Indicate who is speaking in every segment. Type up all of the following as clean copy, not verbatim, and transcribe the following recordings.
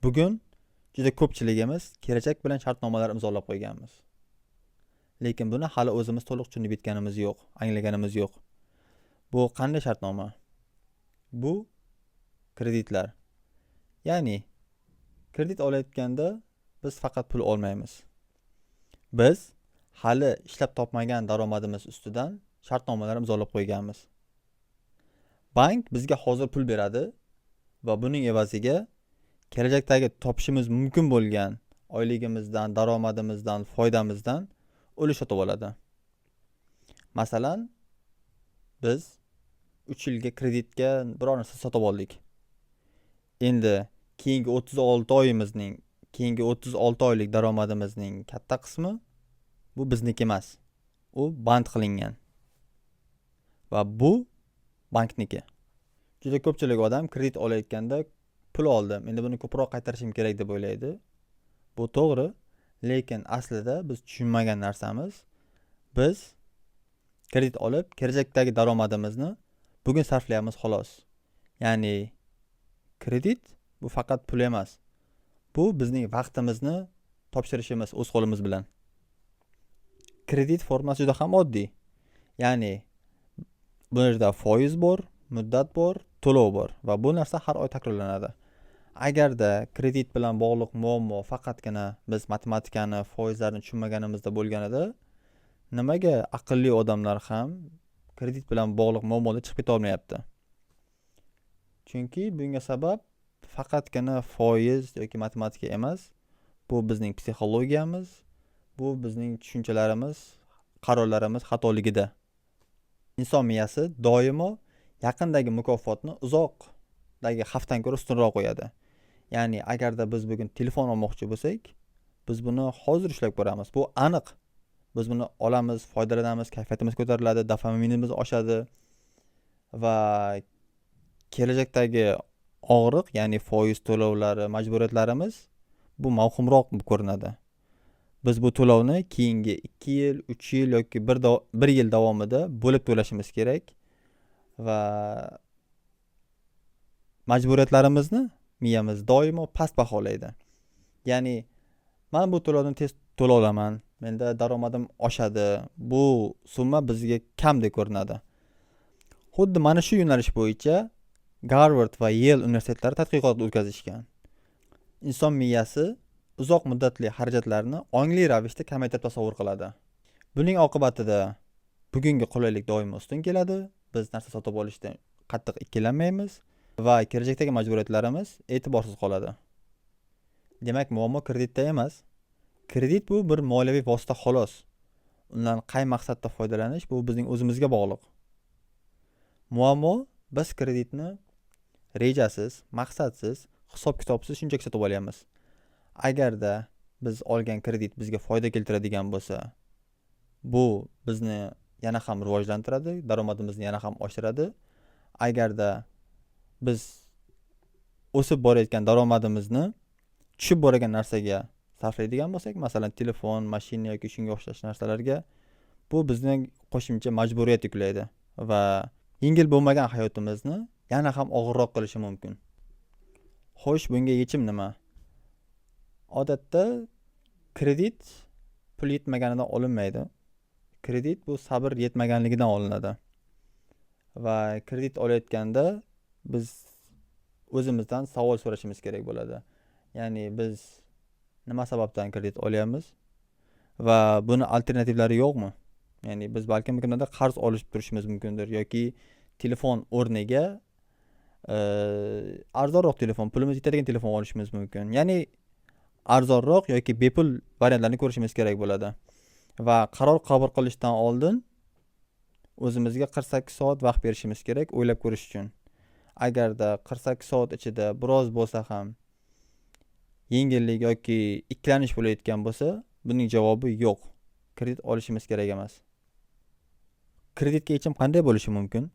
Speaker 1: Bugun juda ko'pchiligimiz kelajak bilan shartnomalar imzolab qo'yganmiz. Lekin buni hali o'zimiz to'liq tushunib yetganimiz yo'q, anglaganimiz yo'q. Bu qanday shartnoma? Bu kreditlar. Ya'ni kredit olayotganda biz faqat pul olmaymiz. Biz hali ishlab topmagan daromadimiz ustidan shartnomalar imzolab qo'yganmiz. Bank bizga hozir pul beradi va buning evaziga kelajakdagi topishimiz mumkin bo'lgan oyligimizdan, daromadimizdan, foydamizdan ulush sotib oladi. Masalan, biz 3 yilga kreditga biror narsa sotib oldik. Endi keyingi 36 oyimizning, keyingi 36 oylik daromadimizning katta qismi bu bizniki emas. U band qilingan. Va bu bankniki. Juda ko'pchilik odam kredit olayotganda pul oldim, endi buni ko'proq qaytarishim kerak deb o'ylaydi. Bu to'g'ri, lekin aslida biz tushunmagan narsamiz, biz kredit olib, kelajakdagi daromadimizni bugun sarflayamiz xolos. Ya'ni kredit bu faqat pul emas. Bu bizning vaqtimizni topshirishimiz o'z qo'limiz bilan. Kredit formasi juda ham oddiy. Ya'ni bu yerda foiz bor, muddat bor, to'lov bor va bu narsa har oy takrorlanadi. Agarda kredit bilan bog'liq muammo faqatgina biz matematikani, foizlarni tushunmaganimizda bo'lganida, nimaga aqlli odamlar ham kredit bilan bog'liq muammodan chiqib keta olmayapti? Chunki bunga sabab faqatgina foiz yoki matematika emas, bu bizning psixologiyamiz, bu bizning tushunchalarimiz, qarorlarimiz xatoligida. Inson miyasi doimo yaqindagi mukofotni uzoqdagi xavfdan ko'ra ustunroq qo'yadi. Ya'ni agarda biz bugun telefon olmoqchi bo'lsak, biz buni hozir ishlab ko'ramiz. Bu aniq. Biz buni olamiz, foydalanamiz, kayfiyatimiz ko'tariladi, dopaminimiz oshadi va kelajakdagi og'riq, ya'ni foiz to'lovlari, majburiyatlarimiz bu mavhumroq ko'rinadi. Biz bu to'lovni keyingi 2 yil, 3 yil yoki 1 yil davomida bo'lib to'lashimiz kerak va majburiyatlarimizni miyamiz doimo past baholaydi. Ya'ni men bu to'lovni tez to'la olaman, menda daromadim oshadi, bu summa bizga kam deb ko'rinadi. Xuddi mana shu yo'nalish bo'yicha Harvard va Yale universitetlari tadqiqot o'tkazishgan. Inson miyasi uzoq muddatli xarajatlarni ongli ravishda kamaytirib tasavvur qiladi. Buning oqibatida bugungi qulaylik doimo ustun keladi. Biz narsa sotib olishdan qattiq ikkilanmaymiz va kelajakdagi majburiyatlarimiz e'tiborsiz qoladi. Demak, muammo kreditda emas. Kredit bu bir moliyaviy vosita xolos. Undan qay maqsadda foydalanish bu bizning o'zimizga bog'liq. Muammo biz kreditni rejasiz, maqsadsiz, hisob-kitobsiz shunchaki sotib olyapmiz. Agarda biz olgan kredit bizga foyda keltiradigan bo'lsa, bu bizni yana ham rivojlantiradi, daromadimizni yana ham oshiradi. Agarda biz o'sib borayotgan daromadimizni tushib borgan narsaga sarflaydigan bo'lsak, masalan, telefon, mashina yoki shunga o'xshash narsalarga, bu bizning qo'shimcha majburiyat yuklaydi va yengil bo'lmagan hayotimizni yana ham og'irroq qilishi mumkin. Xo'sh, bunga yechim nima? Odatda kredit pul yetmaganidan olinmaydi. Kredit bu sabr yetmaganligidan olinadi. Va kredit olayotganda biz o'zimizdan savol so'rashimiz kerak bo'ladi. Ya'ni biz nima sababdan kredit olyapmiz va buni alternativlari yo'qmi? Ya'ni biz balkim kimdandir qarz olib turishimiz mumkindir yoki telefon o'rniga arzonroq telefon, pulimiz yetadigan telefon olishimiz mumkin. Ya'ni arzonroq yoki bepul variantlarni ko'rishimiz kerak bo'ladi. Va qaror qabul qilishdan oldin o'zimizga 48 soat vaqt berishimiz kerak o'ylab ko'rish uchun. Agarda 48 soat ichida biroz bo'lsa ham yengillik yoki ikkilanish bo'layotgan bo'lsa, buning javobi yo'q. Kredit olishimiz kerak emas. Kreditga yechim qanday bo'lishi mumkin?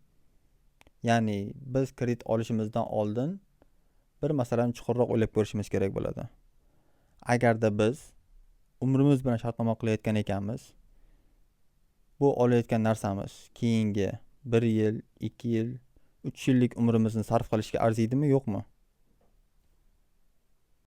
Speaker 1: Ya'ni biz kredit olishimizdan oldin bir masalani chuqurroq o'ylab ko'rishimiz kerak bo'ladi. Agarda biz umrimiz bilan shartnoma qilayotgan ekanmiz, bu olayotgan narsamiz keyingi 1 yil, 2 yil, 3 yillik umrimizni sarf qilishga arziydimi, yo'qmi?